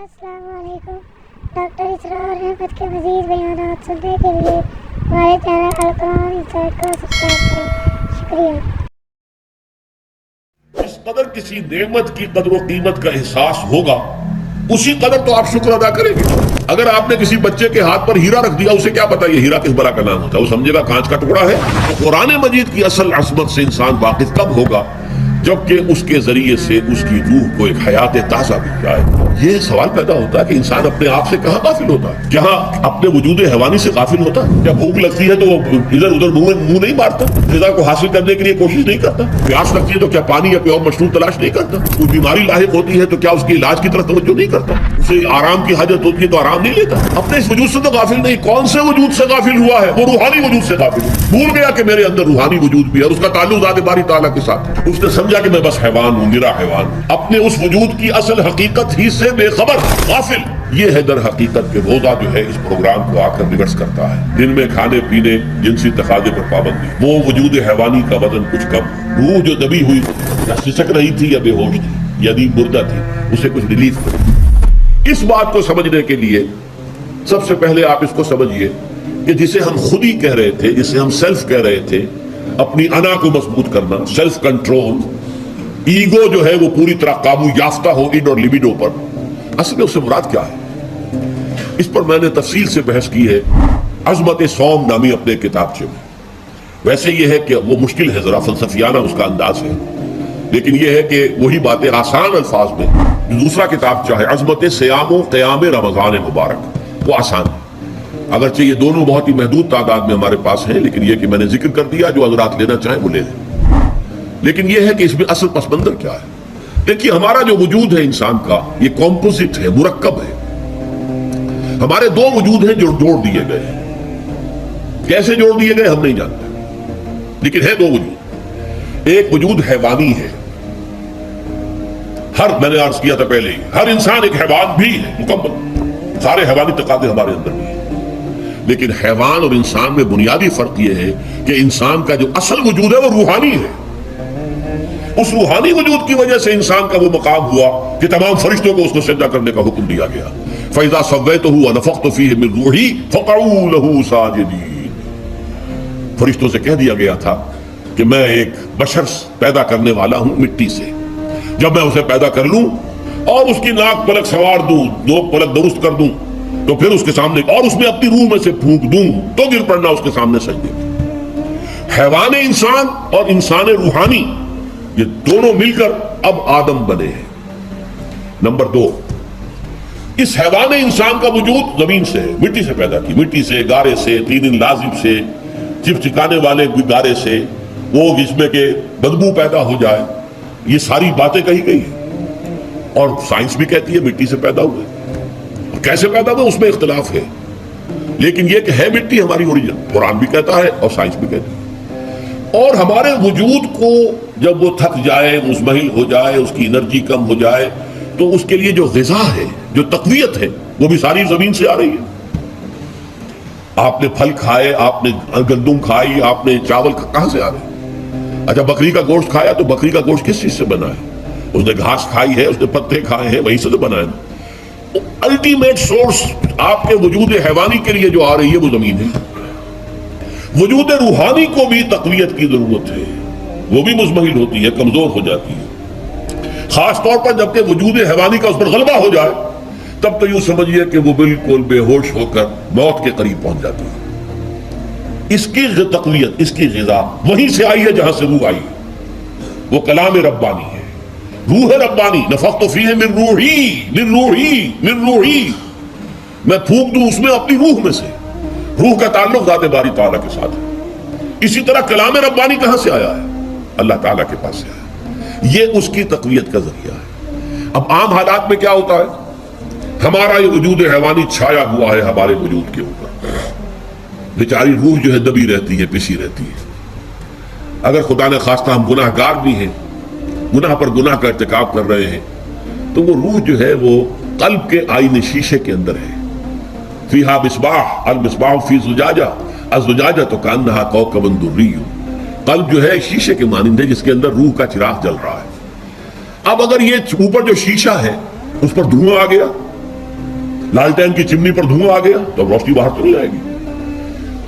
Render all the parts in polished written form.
अस्सलाम वालेकुम। डॉक्टर इसरा और रहमत के मज़ीद बयानात सुनने के लिए हमारे चैनल अल कुरान इनसाइट को सब्सक्राइब करें। शुक्रिया। जिस कदर किसी नेमत की कदर व कीमत का एहसास होगा उसी कदर तो आप शुक्र अदा करेंगे। अगर आपने किसी बच्चे के हाथ पर हीरा रख दिया, उसे क्या पता ये हीरा किस बला का नाम होता है, वो समझेगा कांच का टुकड़ा है। तो कुरान मजीद की असल असमत से इंसान वाकिफ कब होगा, जबकि उसके जरिए से उसकी रूह को एक हयात ताज़ा मिल जाए। ये सवाल पैदा होता है कि इंसान अपने आप से कहाँ गाफिल होता है, क्या अपने वजूद हैवानी से गाफिल होता है? क्या भूख लगती है तो इधर उधर मुंह नहीं मारता, ग़िज़ा को हासिल करने के लिए कोशिश नहीं करता? प्यास लगती है तो क्या पानी या कोई और मशरूब तलाश नहीं करता? कोई बीमारी लाहिक होती है तो क्या उसके इलाज की तरफ तवज्जो नहीं करता? उसे आराम की हाजत होती है तो आराम नहीं लेता? अपने इस वजूद से तो गाफिल नहीं। कौन से वजूद से गाफिल हुआ है? वो रूहानी वजूद से गाफिल। भूल गया कि मेरे अंदर रूहानी वजूद भी है और उसका ताल्लुक ज़ात बारी ताला के साथ। उसने समझा कि मैं बस हैवान हूँ, निरा हैवान। अपने उस वजूद की असल हकीकत ही से बेखबर, गाफिल। ये है दर हकीकत के रोजा जो है इस प्रोग्राम को आकर रिवर्स करता है। दिन में खाने पीने, जिनसी तकाजे पर पाबंदी, वो वजूद हैवानी का वजन कुछ कम, रूह जो दबी हुई या सिसक रही थी या बेहोश थी या नींद मुर्दा थी, उसे कुछ रिलीफ करे। इस बात को समझने के लिए सबसे पहले आप इसको समझिए कि जिसे हम खुद ही कह रहे थे, जिसे हम सेल्फ कह रहे थे, अपनी अना को मजबूत करना, सेल्फ कंट्रोल, ईगो जो है वो पूरी तरह काबू याफ्ता हो इन और लिबिडो पर, असल में उससे मुराद क्या है? इस पर मैंने तफसील से बहस की है अज़मत सौम नामी अपने किताबचे में। वैसे ये है कि वो मुश्किल है, जरा फलसफियाना उसका अंदाज है, लेकिन ये है कि वही बातें आसान अल्फाज में दूसरा किताब चाहे अज़मत सियाम क़याम रमज़ान मुबारक, वो आसान है। अगरचे ये दोनों बहुत ही महदूद तादाद में हमारे पास है, लेकिन ये कि मैंने जिक्र कर दिया, जो हज़रात लेना चाहें वो ले लें। लेकिन यह है कि इसमें असल पस मंजर क्या है। देखिए, हमारा जो वजूद है इंसान का, ये कॉम्पोजिट है, मुरक्कब है। हमारे दो वजूद हैं जो जोड़ दिए गए हैं। कैसे जोड़ दिए गए हम नहीं जानते, लेकिन है दो वजूद। एक वजूद हैवानी है, मैंने अर्ज किया था पहले ही, हर इंसान एक हैवान भी है मुकम्मल, सारे हैवानी तकादे हमारे अंदर भी है। लेकिन हैवान और इंसान में बुनियादी फर्क यह है कि इंसान का जो असल वजूद है वो रूहानी है। उस रूहानी वजूद की वजह से इंसान का वो मकाम हुआ कि तमाम फरिश्तों को उसको सजदा करने का हुक्म दिया गया। फैज़ा सव्वैतुहु व नफ़ख्तु फ़ीहि मिन रूही फ़क़ऊ लहू साजिदीन। फरिश्तों से कह दिया गया था कि मैं एक बशर पैदा करने वाला हूं मिट्टी से। जब मैं उसे पैदा कर लूं और उसकी नाक पलक संवार दूं, दो पलक दुरुस्त कर दूं, तो फिर उसके सामने और उसमें अपनी रूह में से फूंक दूं तो गिर पड़ना उसके सामने सजदे। हैवान इंसान और इंसान रूहानी, ये दोनों मिलकर अब आदम बने हैं। नंबर दो, इस हैवान इंसान का वजूद जमीन से है, मिट्टी से पैदा की, मिट्टी से, गारे से, तीन लाजिम से, चिपचिकाने वाले गारे से, वो जिसमें के बदबू पैदा हो जाए, ये सारी बातें कही गई है। और साइंस भी कहती है मिट्टी से पैदा हुए। और कैसे पैदा हुए उसमें इख्तिलाफ है, लेकिन ये कि है मिट्टी हमारी ओरिजिन, कुरान भी कहता है और साइंस भी कहती है। और हमारे वजूद को जब वो थक जाए, मुज़महिल हो जाए, उसकी एनर्जी कम हो जाए, तो उसके लिए जो ग़िज़ा है, जो तक़वियत है, वो भी सारी जमीन से आ रही है। आपने फल खाए, आपने गंदुम खाई, आपने चावल कहां से आ रहे? अच्छा, बकरी का गोश्त खाया तो बकरी का गोश्त किस चीज से बना है? उसने घास खाई है, उसने पत्ते खाए हैं, वहीं से तो बना है। अल्टीमेट सोर्स आपके वजूद हैवानी के लिए जो आ रही है वो जमीन है। वजूद रूहानी को भी तक़वियत की जरूरत है, वो भी मुज़महिल होती है, कमजोर हो जाती है। खास तौर पर जबकि वजूद हैवानी का उस पर गलबा हो जाए, तब तो यूं समझिए कि वो बिल्कुल बेहोश होकर मौत के करीब पहुंच जाती है। इसकी तक़वियत, इसकी ग़िज़ा वहीं से आई है जहां से रूह आई है। वो कलाम रब्बानी है, रूह रब्बानी। नफ़ख्तु फ़ीहि मिन रूही मिन रूही मिन रूही, मैं फूंक दूं उसमें अपनी रूह में से। रूह का ताल्लुक ज़ात बारी ताला के साथ है। इसी तरह कलाम रब्बानी कहां से आया है? अल्लाह ताला के पास से आया। ये उसकी तक़वियत का जरिया है। अब आम हालात में क्या होता है, हमारा ये वजूद हैवानी छाया हुआ है हमारे वजूद के ऊपर। बेचारी रूह जो है दबी रहती है, पिसी रहती है। अगर खुदा ने खास्ता हम गुनाहगार भी हैं, गुनाह पर गुनाह का इर्तिकाब कर रहे हैं, तो वो रूह जो है वो कल्ब के आईने शीशे के अंदर है। फीहा मिस्बाह अल मिस्बाह फी ज़ुजाजा अज़्ज़ुजाजा तो कान्नहा कौकबुन दुर्रिय्युन। कल्ब जो है शीशे के मानिंद है जिसके अंदर रूह का चिराग जल रहा है। अब अगर ये ऊपर जो शीशा है उस पर धुआं आ गया लालटेन की चिमनी पर धुआं आ गया तो रोशनी बाहर तो नहीं आएगी।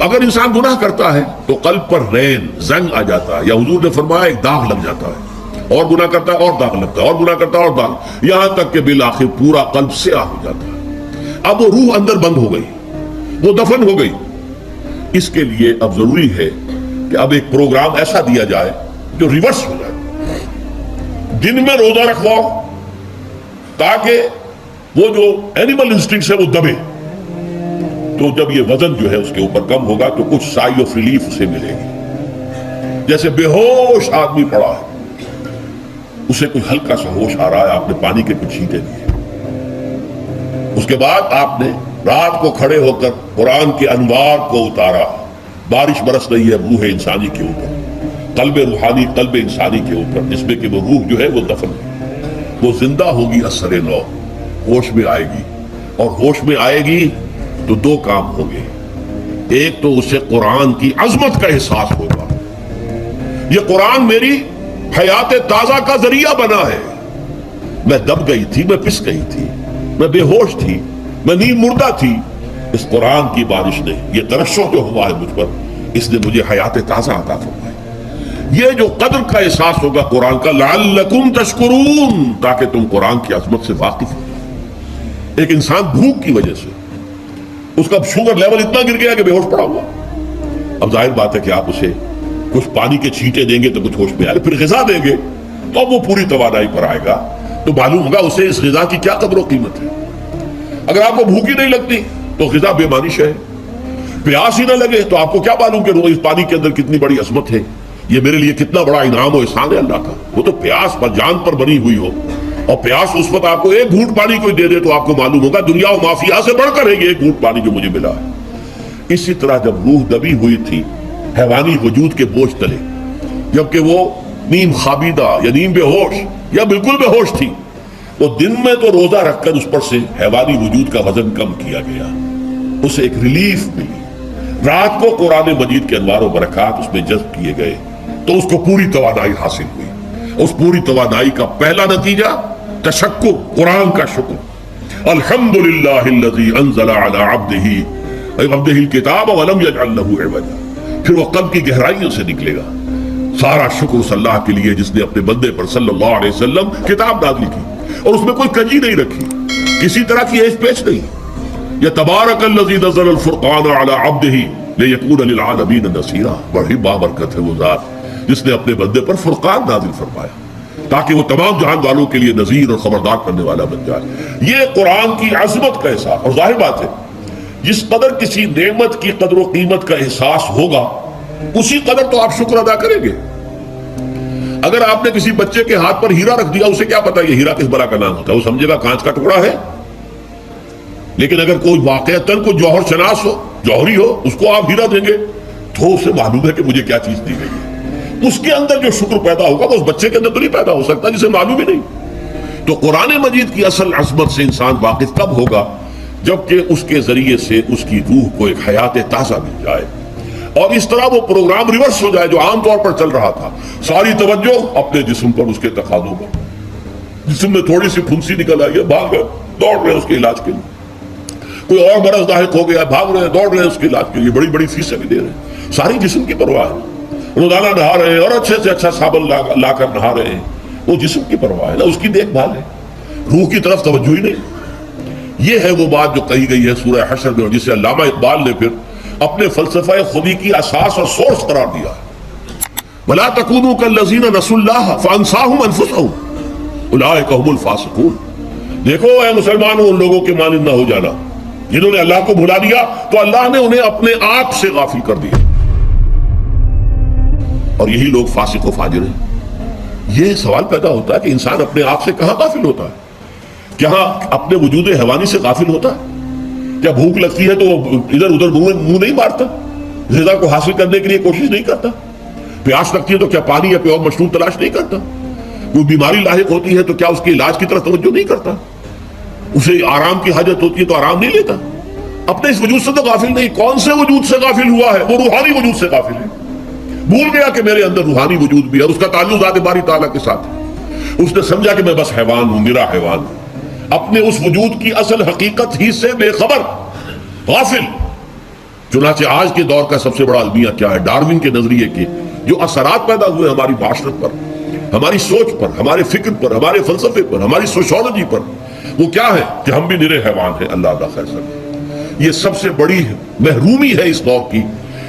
अगर इंसान गुनाह करता है तो कल्ब पर रैन जंग आ जाता है, या हुजूर ने फरमाया एक दाग लग जाता है, और गुनाह करता है और दाग लगता है, और गुनाह करता है और दाग, यहां तक कि बिल आखिर पूरा कल्ब स्याह हो जाता है। अब वो रूह अंदर बंद हो गई, वो दफन हो गई। इसके लिए अब जरूरी है कि अब एक प्रोग्राम ऐसा दिया जाए जो रिवर्स हो जाए। दिन में रोजा रखवाओ ताकि वो जो एनिमल इंस्टिंक्ट है वो दबे, तो जब ये वजन जो है उसके ऊपर कम होगा तो कुछ साई ऑफ रिलीफ उसे मिलेगी। जैसे बेहोश आदमी पड़ा है, उसे कोई हल्का सा होश आ रहा है, आपने पानी के कुछ छींटे दिए, उसके बाद आपने रात को खड़े होकर कुरान के अनवार को उतारा, बारिश बरस रही है रूह इंसानी के ऊपर, कल्बे रूहानी कल्बे इंसानी के ऊपर, जिसमें कि वो रूह जो है वो दफन है, वो जिंदा होगी असरे नौ, होश में आएगी। और होश में आएगी तो दो काम होंगे, एक तो उसे कुरान की अजमत का एहसास होगा, ये कुरान मेरी हयात ताजा का जरिया बना है। मैं दब गई थी, मैं पिस गई थी, मैं बेहोश थी, मैं नींद मुर्दा थी, इस कुरान की बारिश ने, ये तरशुह जो हुआ है मुझ पर, इसने मुझे हयात ताजा अता फरमाई। ये जो कदर का एहसास होगा कुरान का, लअल्लकुम तशकुरून, ताकि तुम कुरान की अजमत से वाकिफ हो। एक इंसान भूख की वजह से उसका शुगर लेवल इतना गिर गया कि बेहोश पड़ा हुआ, अब जाहिर बात है कि आप उसे कुछ पानी के छींटे देंगे तो कुछ होश में आएगा, फिर ग़िज़ा देंगे तो वो पूरी तवानाई पर आएगा, तो मालूम होगा उसे इस ग़िज़ा की क्या कदर और कीमत है। अगर आपको भूख ही नहीं लगती तो ग़िज़ा बेमानिश है, प्यास ही ना लगे तो आपको क्या मालूम कि इस पानी के अंदर कितनी बड़ी अजमत है, ये मेरे लिए कितना बड़ा इनाम और एहसान है अल्लाह का। वो तो प्यास पर जान पर बनी हुई हो, और प्यास उस वक्त आपको एक घूंट पानी कोई दे दे तो आपको मालूम होगा दुनिया और माफिया से बढ़कर है ये एक घूंट पानी जो मुझे मिला है। इसी तरह जब रूह दबी हुई थी हैवानी वजूद के बोझ तले, जबकि वो नीम खाबीदा या नीम बेहोश या बिल्कुल बेहोश थी, तो दिन में तो रोजा रखकर उस पर से हैवानी वजूद का वजन कम किया गया, उसे एक रिलीफ मिली। रात को कुरान मजीद के अनवार व बरकात उसमें जज्ब किए गए तो उसको पूरी तवानाई हासिल हुई। उस पूरी तवानाई का पहला नतीजा तशक्कुर, कुरान का शुक्र। अल्हम्दुलिल्लाहिल्लज़ी अंज़ला अला अब्दिहिल किताब व लम यजअल लहू इवजा। फिर वो कल्ब की गहराइयों से निकलेगा। सारा शुक्र उस अल्लाह के लिए जिसने अपने बंदे पर सल्लल्लाहु अलैहि वसल्लम किताब नाज़िल की और उसमें कोई कजी नहीं रखी, किसी तरह की हेच पेच नहीं। या तबारकल्लज़ी नज़्ज़लल फुरक़ान अला अब्दिही लियकून लिल आलमीन नसीरा। बड़ी बाबरकत है वो ज़ात जिसने अपने बंदे पर फुरक़ान नाज़िल फरमाया ताकि वो तमाम जहान वालों के लिए नज़ीर और खबरदार करने वाला बन जाए। ये कुरान की अज़मत का एहसास। और जाहिर बात है जिस कदर किसी नेमत की कदर व कीमत का एहसास होगा उसी कदर तो आप शुक्र अदा करेंगे। अगर आपने किसी बच्चे के हाथ पर हीरा रख दिया, उसे क्या पता ये हीरा किस बला का नाम होता है, वो समझेगा कांच का टुकड़ा है। लेकिन अगर कोई वाकईतन कोई जौहर शनास हो, जौहरी हो, उसको आप हीरा देंगे तो उसे मालूम है कि मुझे क्या चीज दी गई है। उसके अंदर जो शुक्र पैदा होगा वो उस बच्चे के अंदर तो नहीं पैदा हो सकता जिसे मालूम ही नहीं। तो कुरान मजीद की असल अज़मत से इंसान वाकिफ तब होगा जबकि उसके जरिए से उसकी रूह को एक हयात ताज़ा मिल जाए और इस तरह वो प्रोग्राम रिवर्स हो जाए जो आमतौर पर चल रहा था। सारी तवज्जो अपने जिस्म पर, उसके तकाज़ों पर। जिस्म में थोड़ी सी फुंसी निकल आई है, भाग रहे, दौड़ रहे उसके इलाज के लिए। कोई और मरज लाहिक हो गया, भाग रहे, दौड़ रहे उसके इलाज के लिए, बड़ी बड़ी फीसें भी दे रहे हैं। सारी जिस्म की परवाह है। रोजाना नहा रहे हैं और अच्छे से अच्छा साबुन लाकर नहा रहे हैं, वो जिस्म की परवाह है ना, उसकी देखभाल है। रूह की तरफ तवज्जो ही नहीं। ये है वो बात जो कही गई है सूरह हशर में, जिसे अल्लामा इकबाल ने फिर अपने फलसफा खुदी की असास और सोर्स करार दिया। वला तकूनू कल्लज़ीना नसुल्लाह फअंसाहुम अनफुसहुम उलाइका हुमुल फासिकून। देखो ऐ मुसलमानों, उन लोगों के मानिंद न हो जाना जिन्होंने अल्लाह को भुला दिया तो अल्लाह ने उन्हें अपने आप से गाफिल कर दिया, और यही लोग फासिक व फाजिर हैं। ये सवाल पैदा होता है कि इंसान अपने आप से कहां गाफिल होता है? क्या अपने वजूद हैवानी से गाफिल होता है? क्या भूख लगती है तो इधर उधर मुंह नहीं मारता, ग़िज़ा को हासिल करने के लिए कोशिश नहीं करता? प्यास लगती है तो क्या पानी या कोई और मशरूब तलाश नहीं करता? कोई बीमारी लाहिक होती है तो क्या उसके इलाज की तरफ तवज्जो नहीं करता? उसे आराम की हाजत होती है तो आराम नहीं लेता? अपने इस वजूद से तो गाफिल नहीं। कौन से वजूद से गाफिल हुआ है? वो रूहानी वजूद से गाफिल है। भूल गया कि मेरे अंदर रूहानी वजूद भी है और उसका ताल्लुक ज़ात बारी ताला के साथ है। उसने समझा कि मैं बस हैवान हूं, निरा हैवान हूं। اپنے اس وجود کی اصل حقیقت ہی سے بے خبر، غافل۔ چنانچہ آج کے دور کا سب سے بڑا المیہ کیا ہے؟ ڈارون کے نظریے کے جو اثرات پیدا ہوئے ہماری معاشرت پر، ہماری سوچ پر، ہمارے فکر پر، ہمارے فلسفے پر، ہماری سوشولوجی پر، وہ کیا ہے کہ ہم بھی نرے حیوان ہیں۔ اللہ کا خیر سر، یہ سب سے بڑی محرومی ہے اس دور کی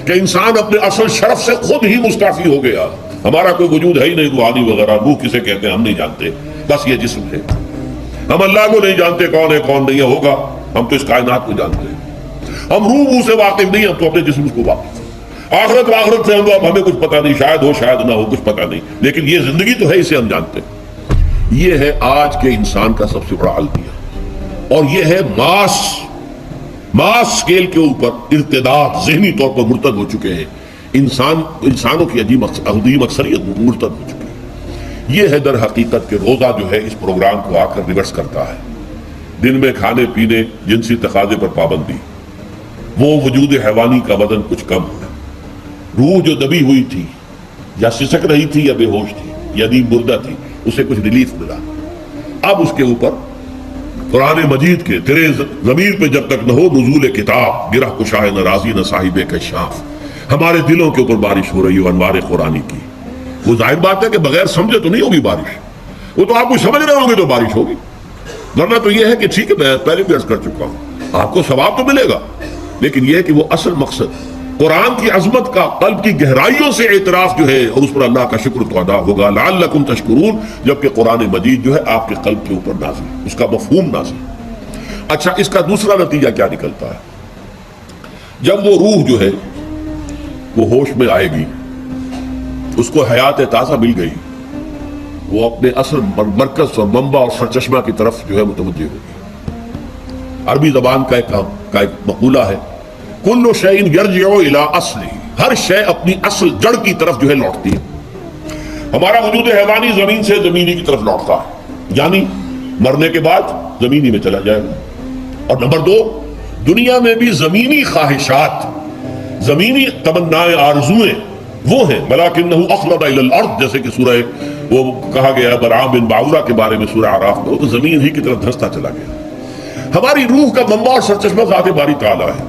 کہ انسان اپنے اصل شرف سے خود ہی مستعفی ہو گیا۔ ہمارا کوئی وجود ہے ہی نہیں، روحانی وغیرہ، روح کسے کہتے ہیں ہم نہیں جانتے، بس یہ جسم ہے۔ ہم اللہ کو نہیں جانتے کون ہے کون نہیں ہے، ہوگا ہم تو اس کائنات کو جانتے ہیں۔ ہم روح سے واقف نہیں، ہم تو اپنے جسم کو واقف۔ آخرت واخرت سے ہمیں کچھ پتہ نہیں، شاید ہو شاید نہ ہو، کچھ پتہ نہیں، لیکن یہ زندگی تو ہے، اسے ہم جانتے ہیں۔ یہ ہے آج کے انسان کا سب سے بڑا المیہ، اور یہ ہے ماس اسکیل کے اوپر ارتداد، ذہنی طور پر مرتد ہو چکے ہیں انسانوں کی عظیم اکثریت مرتد ہو چکی ہے۔ یہ ہے در حقیقت کہ روزہ جو ہے اس پروگرام کو آ کر ریورس کرتا ہے۔ دن میں کھانے پینے، جنسی تقاضے پر پابندی، وہ وجود حیوانی کا بدن کچھ کم ہے، روح جو دبی ہوئی تھی یا سسک رہی تھی یا بے ہوش تھی یا نیم مردہ تھی، اسے کچھ ریلیف ملا۔ اب اس کے اوپر قرآن مجید کے تیرے ضمیر پہ جب تک نہ ہو نزول کتاب، گرہ کشائے نہ رازی نہ صاحب کشاف، ہمارے دلوں کے اوپر بارش ہو رہی ہو انوار قرآنی کی۔ وہ ظاہر بات ہے کہ بغیر سمجھے تو نہیں ہوگی بارش، وہ تو آپ کو سمجھ رہے ہوں گے تو بارش ہوگی، ورنہ تو یہ ہے کہ ٹھیک ہے میں پہلے بھی عرض کر چکا ہوں، آپ کو ثواب تو ملے گا، لیکن یہ ہے کہ وہ اصل مقصد قرآن کی عظمت کا قلب کی گہرائیوں سے اعتراف جو ہے، اور اس پر اللہ کا شکر تو ادا ہوگا، لعلکم تشکرون، جبکہ قرآن مجید جو ہے آپ کے قلب کے اوپر نازل، اس کا مفہوم نازل۔ اچھا، اس کا دوسرا نتیجہ کیا نکلتا ہے؟ جب وہ روح جو ہے وہ ہوش میں آئے گی، اس کو حیات تازہ مل گئی، وہ اپنے اصل مرکز اور منبع اور سرچشمہ کی طرف جو ہے متوجہ ہوگی۔ عربی زبان کا ایک مقولہ ہے، کل شیء یرجع الی اصلہ، ہر شے اپنی اصل جڑ کی طرف جو ہے لوٹتی ہے۔ ہمارا وجود حیوانی زمین سے زمینی کی طرف لوٹتا ہے، یعنی مرنے کے بعد زمینی میں چلا جائے گا۔ اور نمبر دو، دنیا میں بھی زمینی خواہشات، زمینی تمنائیں، آرزویں وہ ہیں، ولکنہ اخلد الی الارض، جیسے کہ سورہ وہ کہا گیا ہے برعام بن باورہ کے بارے میں سورہ اعراف میں، وہ تو زمین ہی کی طرف دھنستا چلا گیا۔ ہماری روح کا منبع اور سرچشمہ ذات باری تعالیٰ ہے،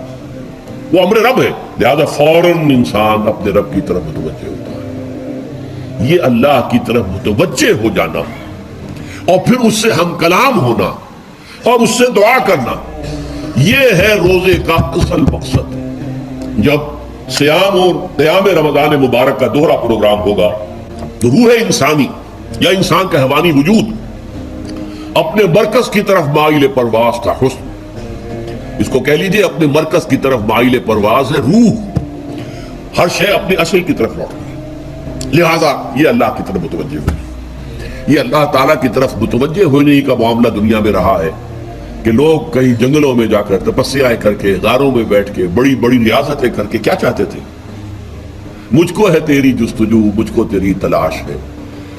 وہ امر رب ہے، لہذا فوراً انسان اپنے رب کی طرف متوجہ ہوتا ہے۔ یہ اللہ کی طرف متوجہ ہو جانا اور پھر اس سے ہم کلام ہونا اور اس سے دعا کرنا، یہ ہے روزے کا اصل مقصد۔ جب سیام اور قیام رمضان مبارک کا دوہرا پروگرام ہوگا تو روح انسانی یا انسان کا حیوانی وجود اپنے مرکز کی طرف مائل پرواز تھا، حسن اس کو کہہ لیجئے اپنے مرکز کی طرف مائل پرواز ہے، روح ہر شے اپنے اصل کی طرف لوٹتی ہے، لہذا یہ اللہ کی طرف متوجہ ہوئی۔ یہ اللہ تعالیٰ کی طرف متوجہ ہونے کا معاملہ دنیا میں رہا ہے کہ لوگ کئی جنگلوں میں جا کر تپسیاں کر کے، غاروں میں بیٹھ کے، بڑی بڑی ریاستیں کر کے کیا چاہتے تھے؟ مجھ کو ہے تیری جستجو، مجھ کو تیری تلاش ہے،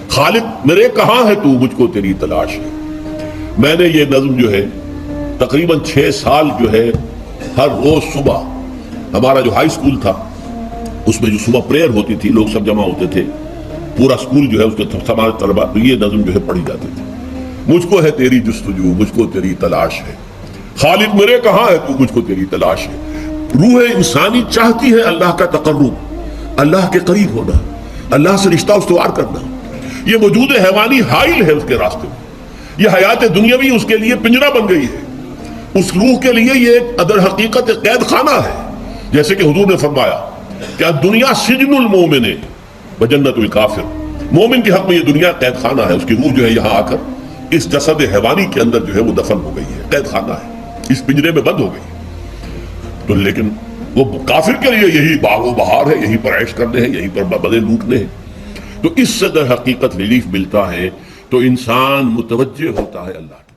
خالق میرے کہاں ہے تو، مجھ کو تیری تلاش ہے۔ میں نے یہ نظم جو ہے تقریباً 6 سال جو ہے ہر روز صبح، ہمارا جو ہائی سکول تھا اس میں جو صبح پریئر ہوتی تھی، لوگ سب جمع ہوتے تھے، پورا سکول جو ہے اس کے ہمارے طلباء، تو یہ نظم جو ہے پڑھی جاتی تھی، مجھ کو ہے تیری جستجو، مجھ کو تیری تلاش ہے، خالق میرے کہاں ہے تو، مجھ کو تیری تلاش ہے۔ روح انسانی چاہتی ہے اللہ کا تقرب، اللہ کے قریب ہونا، اللہ سے رشتہ استوار کرنا۔ یہ وجود حیوانی حائل ہے اس کے راستے میں، یہ حیات دنیاوی اس کے لیے پنجرہ بن گئی ہے، اس روح کے لیے یہ ایک در حقیقت قید خانہ ہے، جیسے کہ حضور نے فرمایا کہ دنیا سجن المومن و جنت الکافر، مومن کے حق میں یہ دنیا قید خانہ ہے، اس کی روح جو ہے یہاں آ کر اس جسد حیوانی کے اندر جو ہے وہ دفن ہو گئی ہے، قید خانہ ہے، اس پنجرے میں بند ہو گئی۔ تو لیکن وہ کافر کے لیے یہی باغ و بہار ہے، یہی پر عیش کرنے ہیں، یہی پر بدے لوٹنے ہیں۔ تو اس سے در حقیقت ریلیف ملتا ہے، تو انسان متوجہ ہوتا ہے اللہ